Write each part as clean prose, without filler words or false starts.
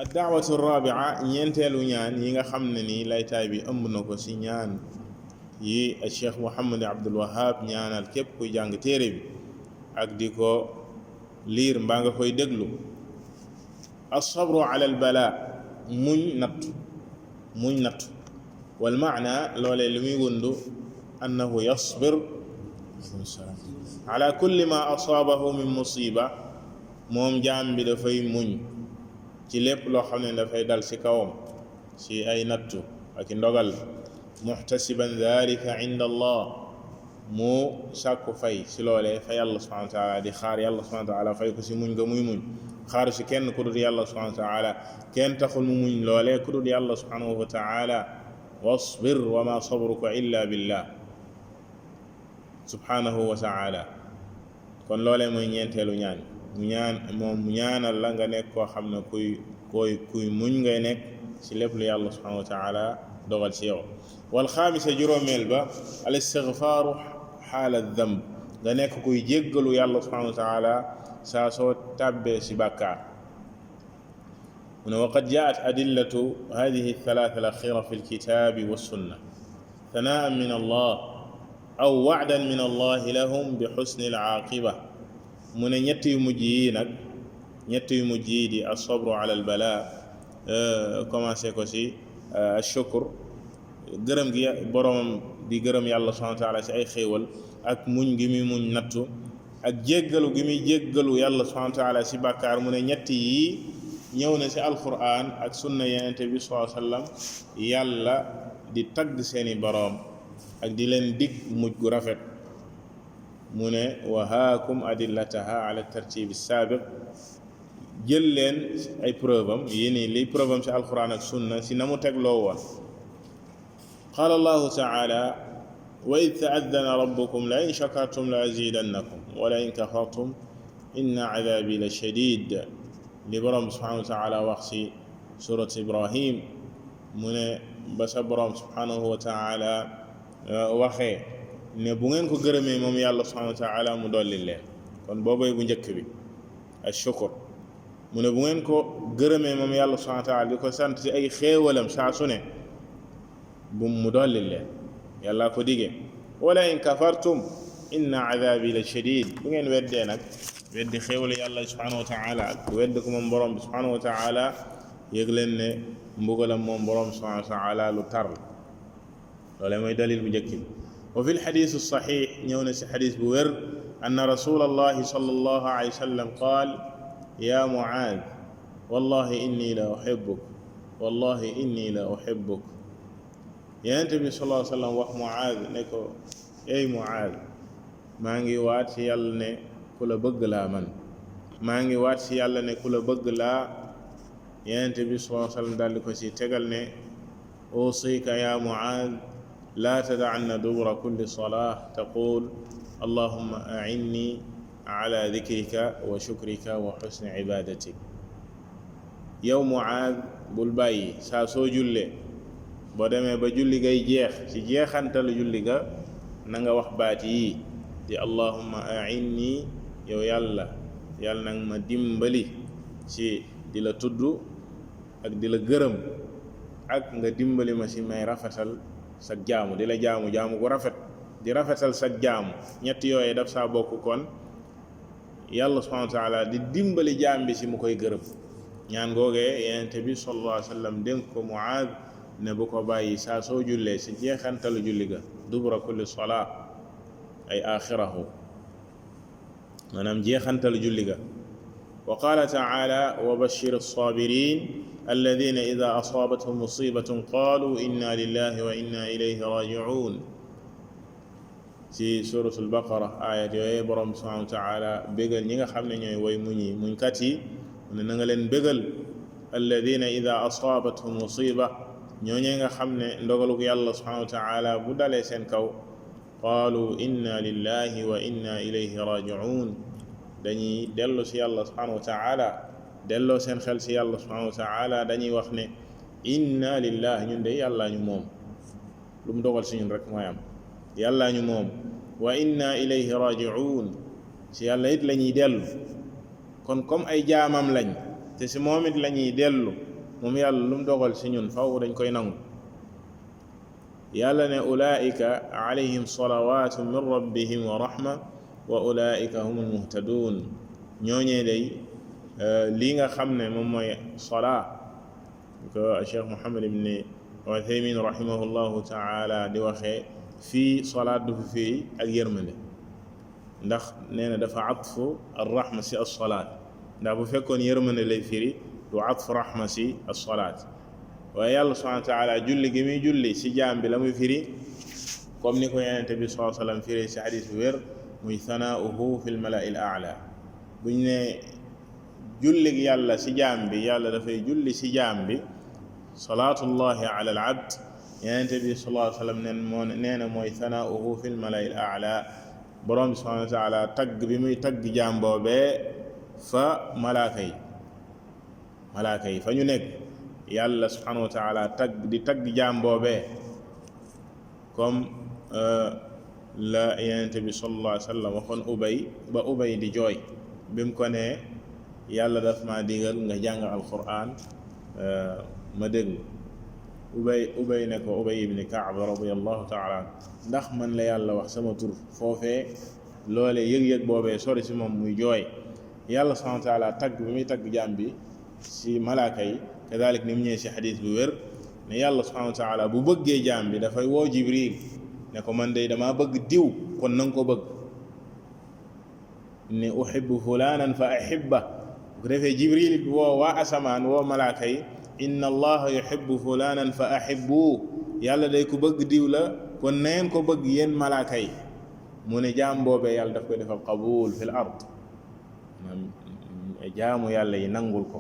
ad-da'watu ar-rabi'a ñeenteelu ñaan yi nga xam ne nii laytaay bi ëmb na ko ci ñaan yi Cheikh Muhammad Abdul Wahhab ñaanal képp kuy jàng téere bi ak di ko liir mbaa nga koy déglu as-sabru ala al-bala muñ nattu wal maana loolee li muy wundu annahu yasbir ala kulli ma asaabahu min musiba moom jaam bi dafay muñ ci lépp loo xam ne dafay dal ci kawam ci ay nattu ak ndogal muhtasiban dhalika inda allah mu sàkku fay ci loolee fa yàlla subhanahu wa taala di xaar yàlla subhanahu wa taala fay ko ci muñ nga muy muñ xaaru ci kenn ku dul yàlla subhanahu wa taala kenn taxul mu muñ loolee ku dul yàlla subhanahu wa taala wasbir wa ma sabruka illa billah subhanahu wa taala kon loolee mooy ñeenteelu ñaan mu ñaanal la nga nekk koo xam ne kuy muñ ngay nekk ci lépp lu yàlla subhanahu wa taala dogal ci yow wal xaamisa juróomeel ba al istigfaaru xaala damb nga nekk kuy jéggalu yàlla subhanahu wa taala saa soo tàbbee ci bàkkaar mu ne waqad jaat adillatu hadihi althalatha al axira fi alkitabi wassunna thanaan min allah aw wa'dan min allah lahum bi xusni alaaqiba mu ne ñett yu mujj yi di as-sabru ala al-bala commencé ko ci shukr gërëm gi boroomam di gërëm yàlla subhanahu wa taala ci ay xéewal ak muñ gi muy muñ nattu ak jéggalu gi muy jéggalu yàlla subhanahu wa taala ci bàkkaar mu ne ñett yi ñëw na ci alquran ak sunna yenente bi sallallahu alayhi wasallam yàlla di tagg seeni boroom ak di leen dig mujj gu rafet mu ne wa haakum adillataha ala tartibi saabiq jël leen ay preuve am yi nii liy preuve am ci alquran ak sunna si na mu tegloo woon qaala allahu taala wa id ta'addana rabbukum la in shakartum la azidannakum wa la in kafartum inna adabi la shadid li borom subhanahu wa taala wax ci surat ibrahim mu ne ba sa borom subhanahu wa taala waxee ne bu ngeen ko gërëmee moom yàlla subhanahu wa taala mu dolli leen kon boobay bu njëkk bi ashukr mu ne bu ngeen ko gërëmee moom yàlla subhanahu wa taala di ko sant ci ay xéewalam saa su ne bu mu dolli leen yàlla ko digee wala in kafartum inna adabi la shadid bu ngeen weddee nag weddi xéewal yàlla subhanahu wa taala ak weddi ko moom borom bi subhanahu wa taala yëg leen ne mbugalam moom borom subhanahu wa taala lu tar loolee mooy dalil bu njëkk bi wa fi lxadis saxiix ñëw na si xadis bu wér anna rasula allahi sallallahu alayhi wa sallam qaal ya muaad wallahi inni la uhibbuk wallahi inni la uhibbuk yenente bi sallallahu alayhi wa sallam wax muaad ne ko ey muaad maa ngi waat ci yàlla ne ku la bëgg laa man maa ngi waat ci yàlla ne ku la bëgg laa yenente bi sallallahu alayhi wa sallam daldi ko ci tegal ne usika ya muaad laa tada'anna dubura kulli salah taqul allahumma a'inni ala dhikrika wa shukrika wa husni ibadatik yow muaad bul bàyyi saa soo jullee boo demee ba julli gay jeex ci jeexantalu julli ga na nga wax baat yi di allahumma a'inni yow yàlla nag ma dimbali ci di la tudd ak di la gërëm ak nga dimbali ma ci may rafetal sa jaamu di la jaamu gu rafet di rafetal sa jaamu ñett yooye daf saa bokk kon yàlla subhanahu wa taala di dimbali jaam bi ci mu koy gërëm ñaan googee yenente bi sallallahu alayhi wa sallam dénk ko Muaad ne bu ko bàyyi saa soo jullee ci jeexantalu julli ga dubura kulli salaa ay axirahu maanaam jeexantalu julli ga wa qaala taala wa bashir as-sabirin alladina ida asaabathum musibatun qaalu inna lillahi wa inna ilayhi raji'un ci suratul baqara ayat yooye borom subhanahu wa taala bégal ñi nga xam ne ñooy woy muñkat yi mu ne na nga leen bégal alladina ida asaabathum musiba ñooñee nga xam ne ndogaluk yàlla subhanahu wa taala bu dalee seen kaw qaalu inna lillahi wa inna ilayhi raji'un dañuy dellu ci yàlla subhanahu wa taala delloo seen xel ci yàlla subhanahu wa taala dañuy wax ne inna lillahi ñun de yàllaa ñu moom lu mu dogal ci ñun rek mooy am yàllaa ñu moom wa inna ilayhi raji'un ci yàlla it la ñuy dellu kon comme ay jaamam lañ te si moom it la ñuy dellu moom yàlla lu mu dogal si ñun faw dañ koy nangu yàlla ne ulaika alayhim salawatu min rabbihim wa rahma wa ulaika humul muhtadun ñooñee day lii nga xam ne moom mooy salaa ko Cheikh Muhammad ibn Uthaymin rahimahullahu taala di waxee fii salaat du fi fii ak yërmande ndax nee na dafa atfu ar-rahma si as-salaat ndax bu fekkoon yërmande lay firi du atfu rahma si as-salaat waaye yàlla subhanahu wa taala julli gi muy julli si jaam bi la muy firi comme ni ko yonente bi sallallahu alayhi wa sallam firi si xadis bu wér muy thanaa'uhu fi l-mala'i al-a'la buñ ne julli gi yàlla si jaam bi yàlla dafay julli si jaam bi salaatullahi ala al-abd yonente bi sallallahu alayhi wa sallam nee na mooy thanaa'uhu fi l-mala'i al-a'la borom bi subhanahu wa taala tagg bi muy tagg jaam boobee fa malaaka yi fa ñu nekk yàlla subhanahu wa taala di tagg jaam boobee comme la yonent bi sallallahu alayhi wa sallam waxoon ubay di jooy bi mu ko ne yàlla daf ma digal nga jàng alquran ma dégg ubay ne ko ubay ibni kaab radiyallahu taala ndax man la yàlla wax sama tur foofee loole yëg-yëg boobee sori si moom muy jooy yàlla subhanahu wa taala tagg bi muy tagg jaam bi si malaaka yi kadalik ni mu ñëwee si xadis bu wér ne yàlla subhanahu wa taala bu bëggee jaam bi dafay woo jibril ne ko man de damaa bëgg diw kon na nga ko bëgg ne uhibbu fulanan fa ahibba bu ko defee jibril woo waa asamaan woo malaaka yi inna allaha yuhibbu fulanan fa ahibbu yàlla day ku bëgg diw la kon neen ko bëgg yéen malaaka yi mu ne jaam boobee yàlla daf koy defal qabul fil ard jaamu yàlla yi nangul ko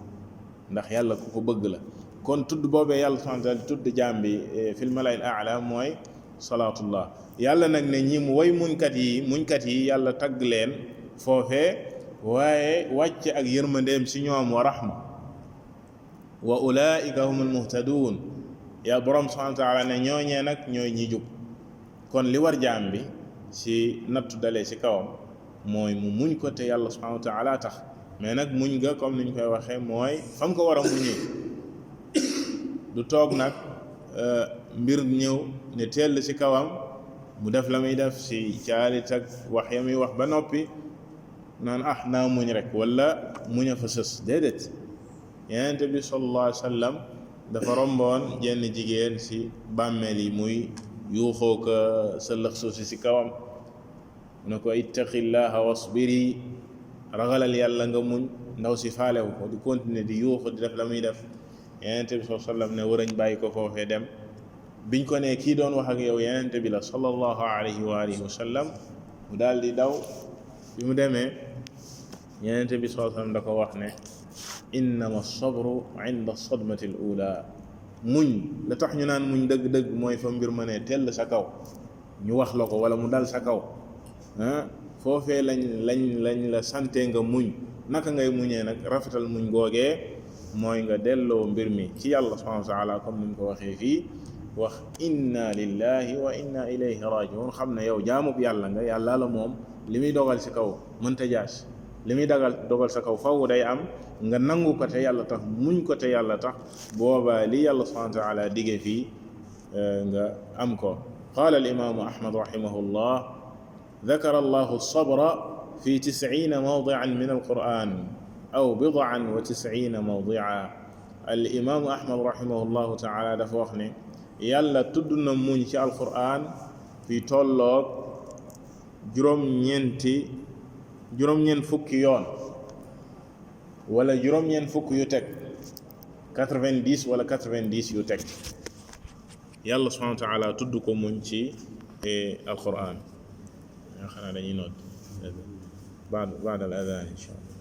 ndax yàlla ku ko bëgg la kon tudd boobee yàlla subhanahu wa ta'ala tudd jaam bi fil mala'il a'la mooy salaatullah yàlla nag ne ñi mu way muñkat yi yàlla tagg leen foofee waaye wàcc ak yërmandeem si ñoom wa rahma wa ulaika humul muhtadun ya borom subhanahu wa ta'ala ne ñooñee nag ñooy ñi jub kon li war jaam bi si nattu dalee si kawam mooy mu muñ ko te yàlla subhanahu wa ta'ala tax mais nag muñ ga comme niñ koy waxee mooy fam ko war a muñee du toog nag mbir ñëw ne teel si kawam mu def la muy def si caalit ak wax ya muy wax ba noppi naan naa muñ rek wala muñ a fa sës déedéet Yonent bi sallallahu alayhi wa sallam dafa romboon jenn jigéen si bàmmeel yi muy yuuxoo ko sëllëx suusi si kawam mu ne ko ittaqillaha wasbiri ragalal yàlla nga muñ ndaw si faalewu ko di continuer di yuuxu di def la muy def Yonent bi sallallahu alayhi wa sallam ne warañ bàyyi ko foofee dem biñ ko ne kii doon wax ak yow Yonent bi la sallallahu alayhi wa alihi wa sallam mu daal di daw bi mu demee Yonent bi sallallahu alayhi wa sallam da ko wax ne innama sabru inda sadmati al ula muñ la tax ñu naan muñ dëgg-dëgg mooy fa mbir ma ne tell sa kaw ñu wax la ko wala mu dal sa kaw foofee lañ la sante nga muñ naka ngay muñee nag rafetal muñ googee mooy nga delloo mbir mi ci yàlla subhanahu wa ta'ala comme ni mu ko waxee fii wax inna lillahi wa inna ilayhi raji'un xam ne yow jaamub yàlla nga yàlla la moom li muy dogal ci kaw mënta jaas li muy dogal sa kaw faw day am nga nangu ko te yàlla tax muñ ko te yàlla tax boobaa li yàlla subhanahu wa ta'ala dige fii nga am ko qaala al imaamu ahmad rahimahullah ذكر الله الصبر في 90 موضعا من القرآن أو بضعا و90 موضعا الإمام أحمد رحمه الله تعالى dafa wax ne yàlla tudd na muñ ci alquran fi tolloog juróom-ñeent fukki yoon wala juróom-ñeent fukk yu teg 90 wala 90 yu teg yàlla subhanahu wa ta'ala tudd ko muñ ci alquran xanaa dañuy noot بعد الأذان إن شاء الله